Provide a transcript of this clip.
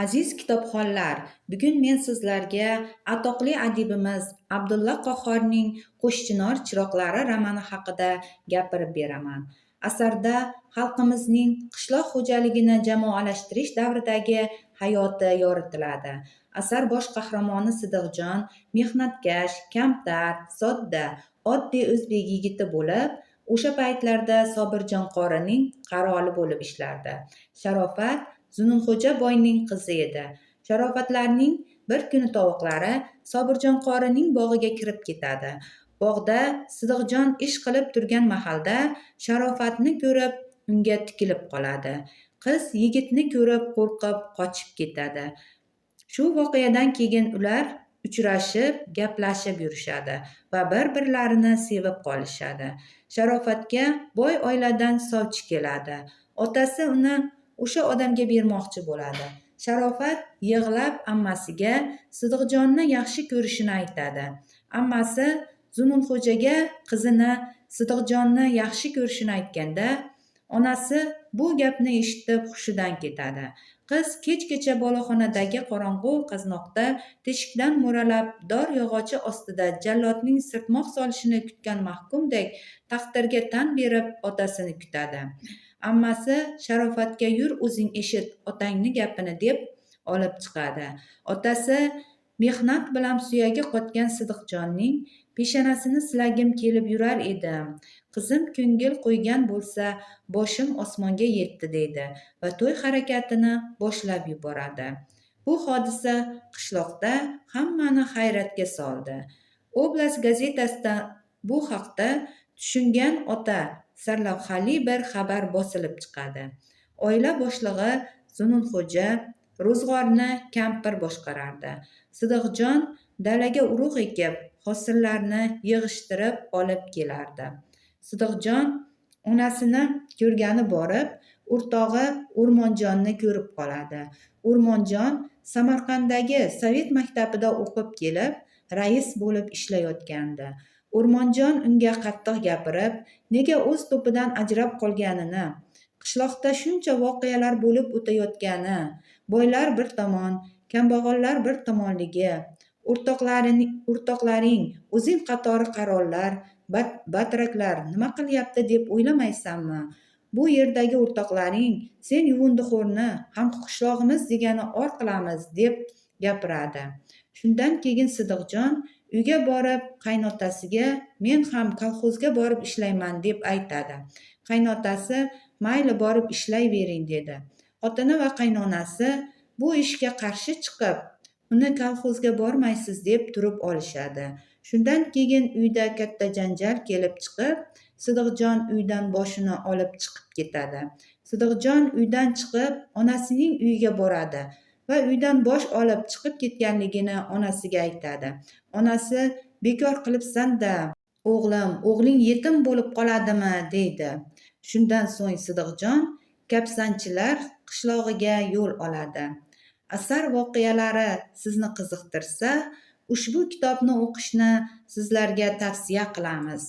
Aziz kitobxonlar, bugun men sizlarga atoqli adibimiz Abdulla Qahhorning Qo'shchinor chiroqlari romani haqida gapirib beraman. Asarda xalqimizning qishloq xo'jaligini jamoalashtirish davridagi hayoti yoritiladi. Asar bosh qahramoni Sidiqjon mehnatkash, kamtar, sodda, oddiy o'zbek yigiti bo'lib, o'sha paytlarda Sobirjon qorining qaroli bo'lib ishlardi. Sharofat Zununxo'ja boyning qizi edi. Sharofatlarning bir kuni tovuqlari Sobirjon qorining bog'iga kirib ketadi. Bog'da Sidiqjon ish qilib turgan mahalda Sharofatni ko'rib, unga tikilib qoladi. Qiz yigitni ko'rib qo'rqib qochib ketadi. Shu voqeadan keyin ular uchrashib, gaplashib yurishadi va bir-birlarini sevib qolishadi. Sharofatga boy oiladan sovchi keladi. Otasi uni o'sha odamga bermoqchi bo'ladi. Sharofat yig'lab ammasiga Sidiqjonni yaxshi ko'rishini aytadi. Ammasi Zununxo'jaga qizini Sidiqjonni yaxshi ko'rishini aytganda, onasi bu gapni eshitib hushidan ketadi. Qiz kechgacha boloxonadagi qorong'u qaznoqda teshikdan mo'ralab, dor yog'ochi ostida jallodning sirtmoq solishini kutgan mahkumdek taqdirga tan berib otasini kutadi. Ammasi Sharofatga yur o'zing eshit otangni gapini deb olib chiqadi. Otasi mehnat bilan suyagi qotgan Sidiqjonning peshonasini silagim kelib yurar edim. Qizim ko'ngil qo'ygan bo'lsa, boshim osmonga yetdi deydi va to'y harakatini boshlab yuboradi. Bu hodisa qishloqda hammani hayratga soldi. Oblast gazetasida bu haqda tushungan ota sarlavhali bir xabar bosilib chiqadi. Oila boshlig'i Zununxo'ja ro'zg'orni kampir boshqarardi. Sidiqjon dalaga urug' ekib, hosillarni yig'ishtirib olib kelardi. Sidiqjon onasini ko'rgani borib, o'rtog'i O'rmonjonni ko'rib qoladi. O'rmonjon Samarqanddagi Sovet maktabida o'qib kelib, rais bo'lib ishlayotgandi. O'rmonjon unga qattiq gapirib, nega o'z to'pidan ajrab qolganini, qishloqda shuncha voqealar bo'lib o'tayotgani, boylar bir tomon, kambag'allar bir tomonligi, o'rtoqlaring o'zing qatori qarollar, batraklar nima qilyapti deb o'ylamaysanmi? Bu yerdagi o'rtoqlaring sen yuvindixo'rni hamqishlog'imiz degani or qilamiz deb gapiradi. Shundan keyin Sidiqjon uyga borib qaynotasiga men ham kolxozga borib ishlayman deb aytadi. Qaynotasi mayli borib ishlayvering dedi. Xotini va qaynonasi bu ishga qarshi chiqib, uni kolxozga bormaysiz deb turib olishadi. Shundan keyin uyda katta janjal kelib chiqib, Sidiqjon uydan boshini olib chiqib ketadi. Sidiqjon uydan chiqib onasining uyiga boradi va uydan bosh olib chiqib ketganligini onasiga aytadi. Onasi bekor qilibsan-da, o'g'ling yetim bo'lib qoladimi deydi. Shundan so'ng Sidiqjon kapsanchilar qishlog'iga yo'l oladi. Asar voqealari sizni qiziqtirsa, ushbu kitobni o'qishni sizlarga tavsiya qilamiz.